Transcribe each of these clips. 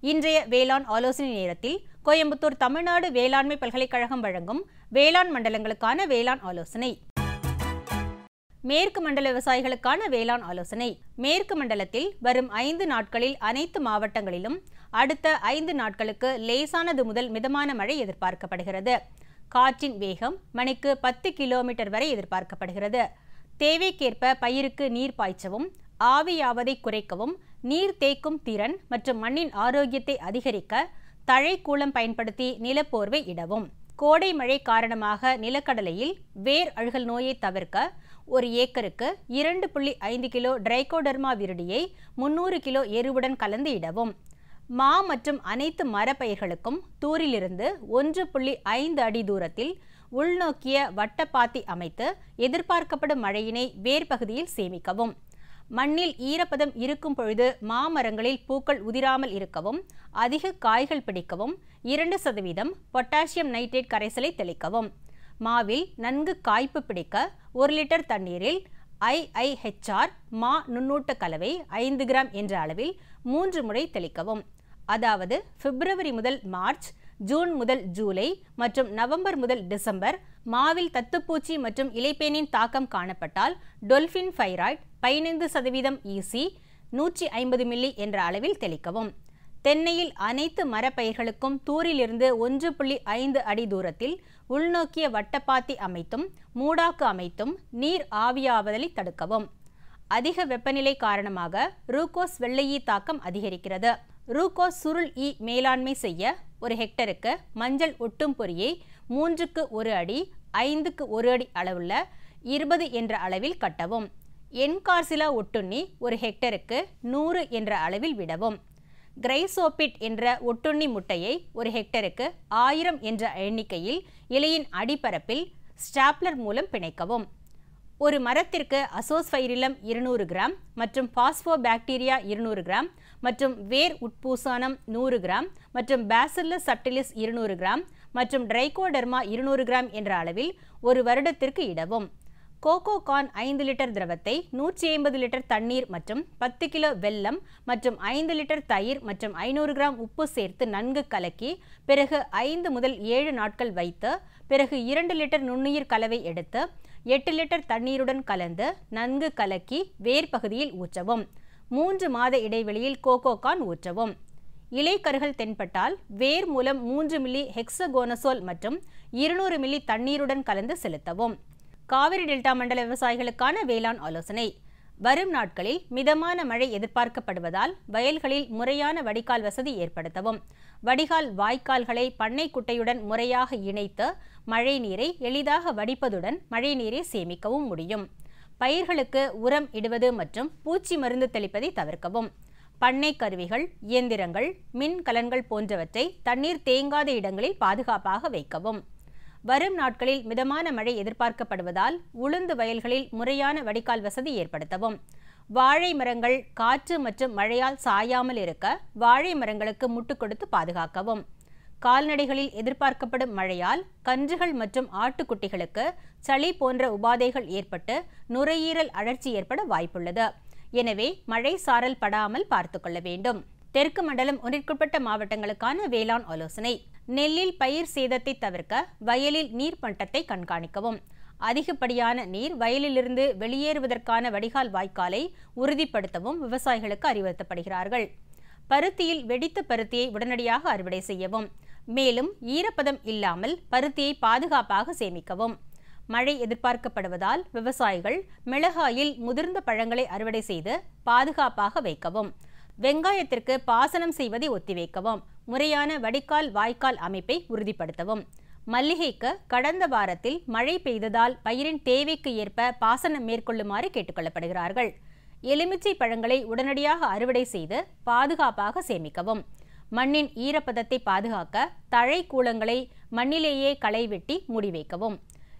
இன்றைய வேளாண் ஆலோசனை நேரத்தில் கோயம்புத்தூர் தமிழ்நாடு வேளாண்மை பல்கலைக்கழகம் வழங்கும் வேளாண் மண்டலங்களுக்கான வேளாண் ஆலோசனை. மேற்கு மண்டல விவசாயிகளுக்கான வேளாண் ஆலோசனை. மேற்கு மண்டலத்தில் வரும் 5 நாட்களில் அனைத்து மாவட்டங்களிலும் அடுத்த 5 நாட்களுக்கு லேசானது முதல் மிதமான மழை எதிர்பார்க்கப்படுகிறது. காற்றின் வேகம் மணிக்கு 10 கிலோமீட்டர் வரை எதிர்பார்க்கப்படுகிறது. தேவைக்கேற்ப பயிருக்கு நீர் பாய்ச்சவும், ஆவியாவதை குறைக்கவும், நீர் தேக்கும் திறன் மற்றும் மண்ணின் ஆரோக்கியத்தை அதிகரிக்க தழைக்கூளம் பயன்படுத்தி நிலப்போர்வை இடவும். கோடை மழை காரணமாக நிலக்கடலையில் வேர் அழுகல் நோயை தவிர்க்க ஒரு ஏக்கருக்கு 2.5 கிலோ ட்ரைகோடர்மா விரிடியை 300 கிலோ எருவுடன் கலந்து இடவும். மா மற்றும் அனைத்து மரப்பயிர்களுக்கும் தூரிலிருந்து 1.5 அடி தூரத்தில் உள்நோக்கிய வட்டப்பாத்தி அமைத்து எதிர்பார்க்கப்படும் மழையினை வேர் பகுதியில் சேமிக்கவும். மண்ணில் ஈரப்பதம் இருக்கும் பொழுது மாமரங்களில் பூக்கள் உதிராமல் இருக்கவும், அதிக காய்கள் பிடிக்கவும் 2% பொட்டாசியம் நைட்ரேட் கரைசலை தெளிக்கவும். மாவில் நன்கு காய்ப்பு பிடிக்க 1 லிட்டர் தண்ணீரில் IIHR மா நுண்ணூட்ட கலவை 5 கிராம் என்ற அளவில் 3 முறை தெளிக்கவும். அதாவது பிப்ரவரி முதல் மார்ச், ஜூன் முதல் ஜூலை மற்றும் நவம்பர் முதல் டிசம்பர் மாவில் தத்துப்பூச்சி மற்றும் இலைப்பேனின் தாக்கம் காணப்பட்டால் டொல்பின் பைராய்ட் 15% EC 150 மில்லி என்ற அளவில் தெளிக்கவும். தென்னையில் அனைத்து மரப்பயிர்களுக்கும் தூரிலிருந்து 1.5 அடி தூரத்தில் உள்நோக்கிய வட்டப்பாத்தி அமைத்தும் மூடாக்கு அமைத்தும் நீர் ஆவியாவதலை தடுக்கவும். அதிக வெப்பநிலை காரணமாக ரூகோஸ் வெள்ளையீ தாக்கம் அதிகரிக்கிறது. ரூகோஸ் சுருள் ஈ மேலாண்மை செய்ய ஒரு ஹெக்டருக்கு மஞ்சள் ஒட்டும் பொறியை 3க்கு 1 அடி 5க்கு 1 அடி அளவுள்ள 20 என்ற அளவில் கட்டவும். என்கார்சிலா ஒட்டுண்ணி ஒரு ஹெக்டருக்கு 100 என்ற அளவில் விடவும். கிரைசோபிட் என்ற ஒட்டுண்ணி முட்டையை ஒரு ஹெக்டருக்கு 1000 என்ற எண்ணிக்கையில் இலையின் அடிப்பரப்பில் ஸ்டாப்லர் மூலம் பிணைக்கவும். ஒரு மரத்திற்கு அசோஸ்பைரிலம் 200 கிராம் மற்றும் பாஸ்போபாக்டீரியா 200 கிராம் மற்றும் வேர் உட்பூசானம் 100 கிராம் மற்றும் பேசில்லஸ் சப்டிலிஸ் 200 கிராம் மற்றும் ட்ரைகோடர்மா 200 கிராம் என்ற அளவில் ஒரு வருடத்திற்கு இடவும். கோகோ கார்ன் 5 லிட்டர் திரவத்தை 150 லிட்டர் தண்ணீர் மற்றும் 10 கிலோ வெல்லம் மற்றும் 5 லிட்டர் தயிர் மற்றும் 500 கிராம் உப்பு சேர்த்து நன்கு கலக்கி பிறகு 5 முதல் 7 நாட்கள் வைத்து பிறகு 2 லிட்டர் நுண்ணுயிர் கலவை எடுத்து 8 லிட்டர் தண்ணீருடன் கலந்து நன்கு கலக்கி வேர் பகுதியில் ஊற்றவும். 3 மாத இடைவெளியில் கோகோ கார்ன் ஊற்றவும். இலைக்கருகள் தென்பட்டால் வேர் மூலம் 3 மில்லி ஹெக்ஸகோனசோல் மற்றும் 200 மில்லி தண்ணீருடன் கலந்து செலுத்தவும். காவிரி டெல்டா மண்டல விவசாயிகளுக்கான வேளாண் ஆலோசனை. வரும் நாட்களில் மிதமான மழை எதிர்பார்க்கப்படுவதால் வயல்களில் முறையான வடிகால் வசதி ஏற்படுத்தவும். வடிகால் வாய்க்கால்களை பண்ணை குட்டையுடன் முறையாக இணைத்து மழை நீரை எளிதாக வடிப்பதுடன் மழை நீரை சேமிக்கவும் முடியும். பயிர்களுக்கு உரம் இடுவது மற்றும் பூச்சி மருந்து தெளிப்பதை தவிர்க்கவும். பண்ணை கருவிகள், இயந்திரங்கள், மின் கலன்கள் போன்றவற்றை தண்ணீர் தேங்காத இடங்களில் பாதுகாப்பாக வைக்கவும். வரும் நாட்களில் மிதமான மழை எதிர்பார்க்கப்படுவதால் உளுந்து வயல்களில் முறையான வடிகால் வசதி ஏற்படுத்தவும். வாழை மரங்கள் காற்று மற்றும் மழையால் சாயாமல் இருக்க வாழை மரங்களுக்கு முட்டு கொடுத்து பாதுகாக்கவும். கால்நடைகளில் எதிர்பார்க்கப்படும் மழையால் கன்றுகள் மற்றும் ஆட்டுக்குட்டிகளுக்கு சளி போன்ற உபாதைகள் ஏற்பட்டு நுரையீரல் அழற்சி ஏற்பட வாய்ப்புள்ளது. எனவே மழை சாரல் படாமல் பார்த்துக்கொள்ள வேண்டும். தெற்கு மண்டலம் ஒன்றிற்குட்பட்ட மாவட்டங்களுக்கான வேளாண் ஆலோசனை. நெல்லில் பயிர் சேதத்தை தவிர்க்க வயலில் நீர் மட்டத்தை கண்காணிக்கவும். அதிகப்படியான நீர் வயலிலிருந்து வெளியேறுவதற்கான வடிகால் வாய்க்காலை உறுதிப்படுத்தவும் விவசாயிகளுக்கு அறிவுறுத்தப்படுகிறார்கள். பருத்தியில் வெடித்த பருத்தியை உடனடியாக அறுவடை செய்யவும். மேலும் ஈரப்பதம் இல்லாமல் பருத்தியை பாதுகாப்பாக சேமிக்கவும். மழை எதிர்பார்க்கப்படுவதால் விவசாயிகள் மிளகாயில் முதிர்ந்த பழங்களை அறுவடை செய்து பாதுகாப்பாக வைக்கவும். வெங்காயத்திற்கு பாசனம் செய்வதை ஒத்திவைக்கவும். முறையான வடிகால் வாய்க்கால் அமைப்பை உறுதிப்படுத்தவும். மல்லிகைக்கு கடந்த வாரத்தில் மழை பெய்ததால் பயிரின் தேவைக்கு ஏற்ப பாசனம் மேற்கொள்ளுமாறு கேட்டுக்கொள்ளப்படுகிறார்கள். எலுமிச்சை பழங்களை உடனடியாக அறுவடை செய்து பாதுகாப்பாக சேமிக்கவும். மண்ணின் ஈரப்பதத்தை பாதுகாக்க தழைக்கூளங்களை மண்ணிலேயே களை வெட்டி மூடி வைக்கவும்.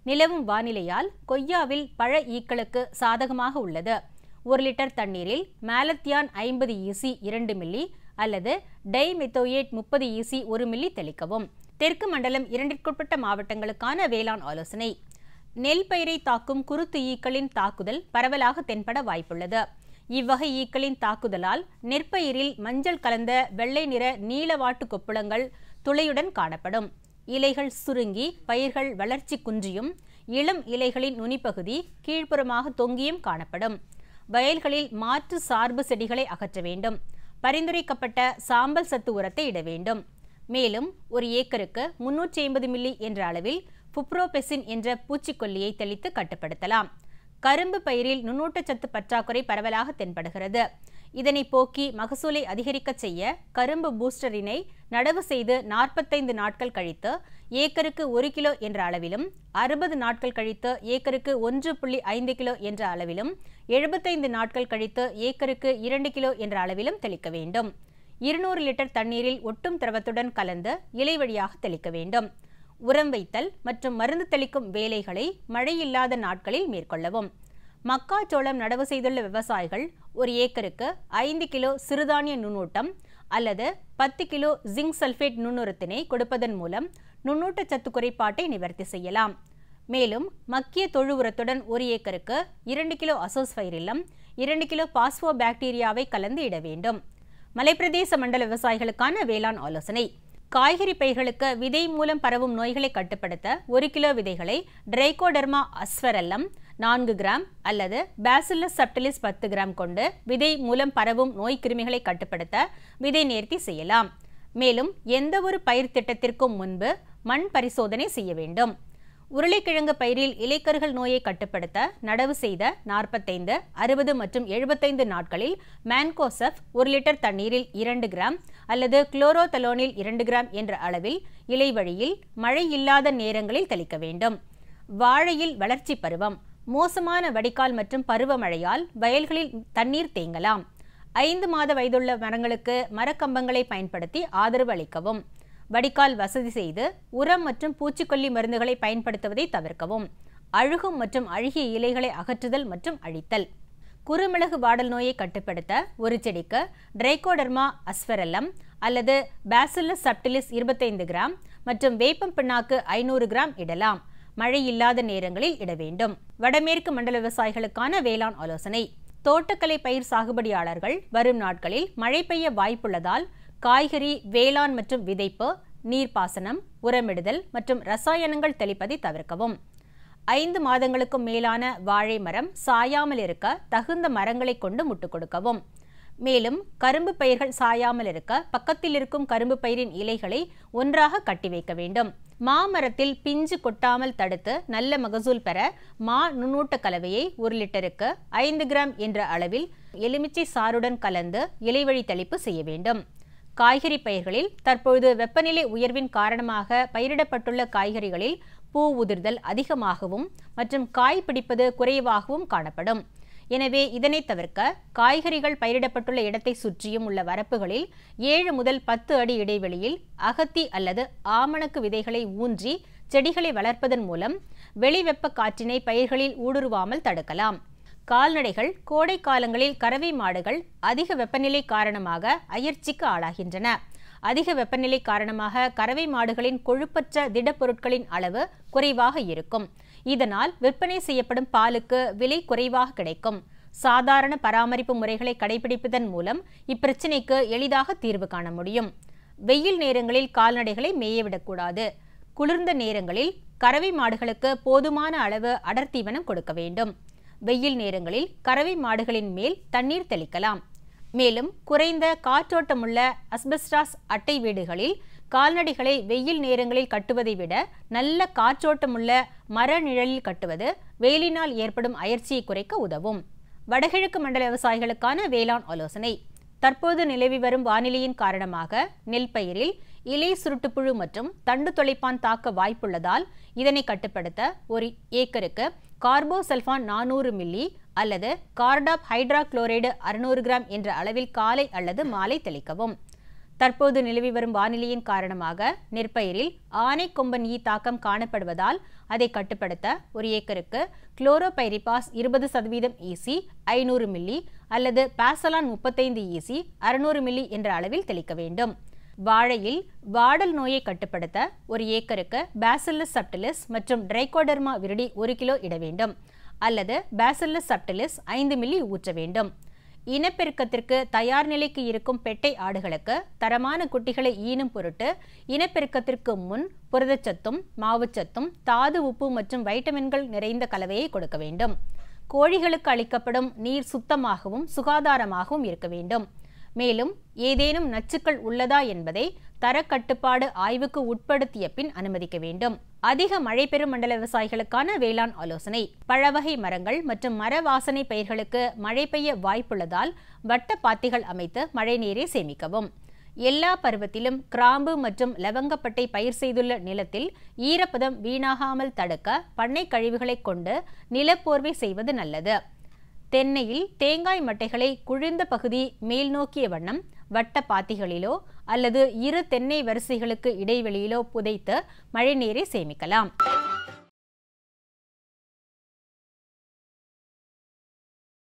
நிலவும் வானிலையால் கொய்யாவில் பழ ஈக்களுக்கு சாதகமாக உள்ளது. 1 லிட்டர் தண்ணீரில் மேலத்தியான் 50 EC 2 மில்லி அல்லது டைமெத்தோயேட் 30 EC 1 மில்லி தெளிக்கவும். தெற்கு மண்டலம் 2ற்குட்பட்ட மாவட்டங்களுக்கான வேளாண் ஆலோசனை. நெல் பயிரை தாக்கும் குருத்து ஈக்களின் தாக்குதல் பரவலாக தென்பட வாய்ப்புள்ளது. இவ்வகை ஈக்களின் தாக்குதலால் நெற்பயிரில் மஞ்சள் கலந்த வெள்ளை நிற நீலவாட்டு கொப்புளங்கள் துளையுடன் காணப்படும். இலைகள் சுருங்கி பயிர்கள் வளர்ச்சி குன்றியும் இளம் இலைகளின் நுனிப்பகுதி கீழ்ப்புறமாக தொங்கியும் காணப்படும். வயல்களில் மாற்று சார்பு செடிகளை அகற்ற வேண்டும். பரிந்துரைக்கப்பட்ட சாம்பல் சத்து உரத்தை இட வேண்டும். மேலும் ஒரு ஏக்கருக்கு 350 மில்லி என்ற அளவில் புப்ரோபெசின் என்ற பூச்சிக்கொல்லியை தெளித்து கட்டுப்படுத்தலாம். கரும்பு பயிரில் நுண்ணூட்டச்சத்து பற்றாக்குறை பரவலாக தென்படுகிறது. இதனை போக்கி மகசூலை அதிகரிக்க செய்ய கரும்பு பூஸ்டரினை நடவு செய்து 45 நாட்கள் கழித்து ஏக்கருக்கு 1 கிலோ என்ற அளவிலும், 60 நாட்கள் கழித்து ஏக்கருக்கு 1.5 கிலோ என்ற அளவிலும், 75 நாட்கள் கழித்து ஏக்கருக்கு 2 கிலோ என்ற அளவிலும் தெளிக்க வேண்டும். 200 லிட்டர் தண்ணீரில் ஒட்டும் திரவத்துடன் கலந்து இலை வழியாக தெளிக்க வேண்டும். உரம் வைத்தல் மற்றும் மருந்து தெளிக்கும் வேலைகளை மழையில்லாத நாட்களில் மேற்கொள்ளவும். மக்காச்சோளம் நடவு செய்துள்ள விவசாயிகள் ஒரு ஏக்கருக்கு 5 கிலோ சிறுதானிய நுண்ணூட்டம் அல்லது 10 கிலோ ஜிங்க் சல்பேட் நுண்ணுரத்தினை கொடுப்பதன் மூலம் நுண்ணூட்டச்சத்து குறைபாட்டை நிவர்த்தி செய்யலாம். மேலும் மக்கிய தொழு உரத்துடன் ஒரு ஏக்கருக்கு 2 கிலோ அசோஸ்பைரில்லம், 2 கிலோ பாஸ்போ பாக்டீரியாவை கலந்து இட வேண்டும். மலைப்பிரதேச மண்டல விவசாயிகளுக்கான வேளாண் ஆலோசனை. காய்கறி பயிர்களுக்கு விதை மூலம் பரவும் நோய்களை கட்டுப்படுத்த 1 கிலோ விதைகளை ட்ரைகோடெர்மா அஸ்பெரல்லம் 4 கிராம் அல்லது பேசில்லஸ் சப்டிலிஸ் 10 கிராம் கொண்டு விதை மூலம் பரவும் நோய் கிருமிகளை கட்டுப்படுத்த விதை நேர்த்தி செய்யலாம். மேலும் எந்த ஒரு பயிர் திட்டத்திற்கும் முன்பு மண் பரிசோதனை செய்ய வேண்டும். உருளைக்கிழங்கு பயிரில் இலைக்கருகள் நோயை கட்டுப்படுத்த நடவு செய்த 45, 60 மற்றும் 75 நாட்களில் மேன்கோசெப் 1 லிட்டர் தண்ணீரில் 2 கிராம் அல்லது குளோரோதலோனில் 2 கிராம் என்ற அளவில் இலை வழியில் மழை இல்லாத நேரங்களில் தெளிக்க வேண்டும். வாழையில் வளர்ச்சி பருவம். மோசமான வடிகால் மற்றும் பருவமழையால் வயல்களில் தண்ணீர் தேங்கலாம். 5 மாத வயதுள்ள மரங்களுக்கு மரக்கம்பங்களை பயன்படுத்தி ஆதரவு அளிக்கவும். வடிகால் வசதி செய்து உரம் மற்றும் பூச்சிக்கொல்லி மருந்துகளை பயன்படுத்துவதை தவிர்க்கவும். அழுகும் மற்றும் அழுகிய இலைகளை அகற்றுதல் மற்றும் அழித்தல். குறுமிளகு வாடல் நோயை கட்டுப்படுத்த ஒரு செடிக்கு ட்ரைகோடெர்மா அஸ்பெரல்லம் அல்லது பேசில்லஸ் சப்டிலிஸ் 25 கிராம் மற்றும் வேப்பம் பிண்ணாக்கு 500 கிராம் இடலாம். மழை இல்லாத நேரங்களில் இட வேண்டும். வடமேற்கு மண்டல விவசாயிகளுக்கான வேளாண் ஆலோசனை. தோட்டக்கலை பயிர் சாகுபடியாளர்கள் வரும் நாட்களில் மழை பெய்ய வாய்ப்புள்ளதால் காய்கறி, வேளாண் மற்றும் விதைப்பு, நீர்ப்பாசனம், உரமிடுதல் மற்றும் ரசாயனங்கள் தெளிப்பதை தவிர்க்கவும். 5 மாதங்களுக்கும் மேலான வாழை மரம் சாயாமல் இருக்க தகுந்த மரங்களை கொண்டு முட்டு கொடுக்கவும். மேலும் கரும்பு பயிர்கள் சாயாமல் இருக்க பக்கத்தில் இருக்கும் கரும்பு பயிரின் இலைகளை ஒன்றாக கட்டி வைக்க வேண்டும். மாமரத்தில் பிஞ்சு கொட்டாமல் தடுத்து நல்ல மகசூல் பெற மா நுண்ணூட்ட கலவையை 1 லிட்டருக்கு 5 கிராம் என்ற அளவில் எலுமிச்சை சாறுடன் கலந்து இலைவழி தெளிப்பு செய்ய வேண்டும். காய்கறி பயிர்களில் தற்பொழுது வெப்பநிலை உயர்வின் காரணமாக பயிரிடப்பட்டுள்ள காய்கறிகளில் பூ உதிர்தல் அதிகமாகவும் மற்றும் காய் பிடிப்பது குறைவாகவும் காணப்படும். எனவே இதனை தவிர்க்க காய்கறிகள் பயிரிடப்பட்டுள்ள இடத்தை சுற்றியும் உள்ள வரப்புகளில் 7 முதல் 10 அடி இடைவெளியில் அகத்தி அல்லது ஆமணக்கு விதைகளை ஊன்றி செடிகளை வளர்ப்பதன் மூலம் வெளிவெப்ப காற்றினை பயிர்களில் ஊடுருவாமல் தடுக்கலாம். கால்நடைகள் கோடை காலங்களில் கறவை மாடுகள் அதிக வெப்பநிலை காரணமாக அயற்சிக்கு ஆளாகின்றன. அதிக வெப்பநிலை காரணமாக கறவை மாடுகளின் கொழுப்பற்ற திடப்பொருட்களின் அளவு குறைவாக இருக்கும். இதனால் விற்பனை செய்யப்படும் பாலுக்கு விலை குறைவாக கிடைக்கும். சாதாரண பராமரிப்பு முறைகளை கடைபிடிப்பதன் மூலம் இப்பிரச்சினைக்கு எளிதாக தீர்வு காண முடியும். வெயில் நேரங்களில் கால்நடைகளை மேயவிடக்கூடாது. குளிர்ந்த நேரங்களில் கறவை மாடுகளுக்கு போதுமான அளவு அடர் தீவனம் கொடுக்க வேண்டும். வெயில் நேரங்களில் கறவை மாடுகளின் மேல் தண்ணீர் தெளிக்கலாம். மேலும் குறைந்த காற்றோட்டமுள்ள அஸ்பெஸ்டாஸ் அட்டை வீடுகளில் கால்நடைகளை வெயில் நேரங்களில் கட்டுவதை விட நல்ல காற்றோட்டமுள்ள மர நிழலில் கட்டுவது வெயிலினால் ஏற்படும் அயற்சியை குறைக்க உதவும். வடகிழக்கு மண்டல விவசாயிகளுக்கான வேளாண் ஆலோசனை. தற்போது நிலவி வரும் வானிலையின் காரணமாக நெல் பயிரில் இலை சுருட்டுப்புழு மற்றும் தண்டு தொலைப்பான் தாக்க வாய்ப்புள்ளதால் இதனை கட்டுப்படுத்த ஒரு ஏக்கருக்கு கார்போசல்ஃபான் 400 மில்லி அல்லது கார்டாப் ஹைட்ராக்ளோரைடு 600 கிராம் என்ற அளவில் காலை அல்லது மாலை தெளிக்கவும். தற்போது நிலவி வரும் வானிலையின் காரணமாக நெற்பயிரில் ஆனை கொம்பன் ஈ தாக்கம் காணப்படுவதால் அதை கட்டுப்படுத்த ஒரு ஏக்கருக்கு குளோரோபைரிபாஸ் 20% ஈசி 500 மில்லி அல்லது பாசலான் 35 ஈசி 600 மில்லி என்ற அளவில் தெளிக்க வேண்டும். வாழையில் வாடல் நோயை கட்டுப்படுத்த ஒரு ஏக்கருக்கு பேசில்லஸ் சப்டிலிஸ் மற்றும் ட்ரைகோடெர்மா விரிடி 1 கிலோ இட வேண்டும் அல்லது பேசில்லஸ் சப்டிலிஸ் 5 மில்லி ஊற்ற வேண்டும். இனப்பெருக்கத்திற்கு தயார் நிலைக்கு இருக்கும் பெட்டை ஆடுகளுக்கு தரமான குட்டிகளை ஈனும் பொருட்டு இனப்பெருக்கத்திற்கு முன் புரதச்சத்தும் மாவுச்சத்தும் தாது உப்பு மற்றும் வைட்டமின்கள் நிறைந்த கலவையை கொடுக்க வேண்டும். கோழிகளுக்கு அளிக்கப்படும் நீர் சுத்தமாகவும் சுகாதாரமாகவும் இருக்க வேண்டும். மேலும் ஏதேனும் நச்சுக்கள் உள்ளதா என்பதை தரக்கட்டுப்பாடு ஆய்வுக்கு உட்படுத்திய பின் அனுமதிக்க வேண்டும். அதிக மழை பெறும் மண்டல விவசாயிகளுக்கான வேளாண் ஆலோசனை. பழவகை மரங்கள் மற்றும் மர வாசனை பயிர்களுக்கு மழை பெய்ய வாய்ப்புள்ளதால் வட்ட பாத்திகள் அமைத்து மழை நீரை சேமிக்கவும். எல்லா பருவத்திலும் கிராம்பு மற்றும் லவங்கப்பட்டை பயிர் செய்துள்ள நிலத்தில் ஈரப்பதம் வீணாகாமல் தடுக்க பண்ணை கழிவுகளை கொண்டு நிலப்போர்வை செய்வது நல்லது. தென்னையில் தேங்காய் மட்டைகளை குழிந்த பகுதி மேல் நோக்கிய வண்ணம் வட்ட பாத்திகளிலோ அல்லது இரு தென்னை வரிசைகளுக்கு இடைவெளியிலோ புதைத்து மழைநீரை சேமிக்கலாம்.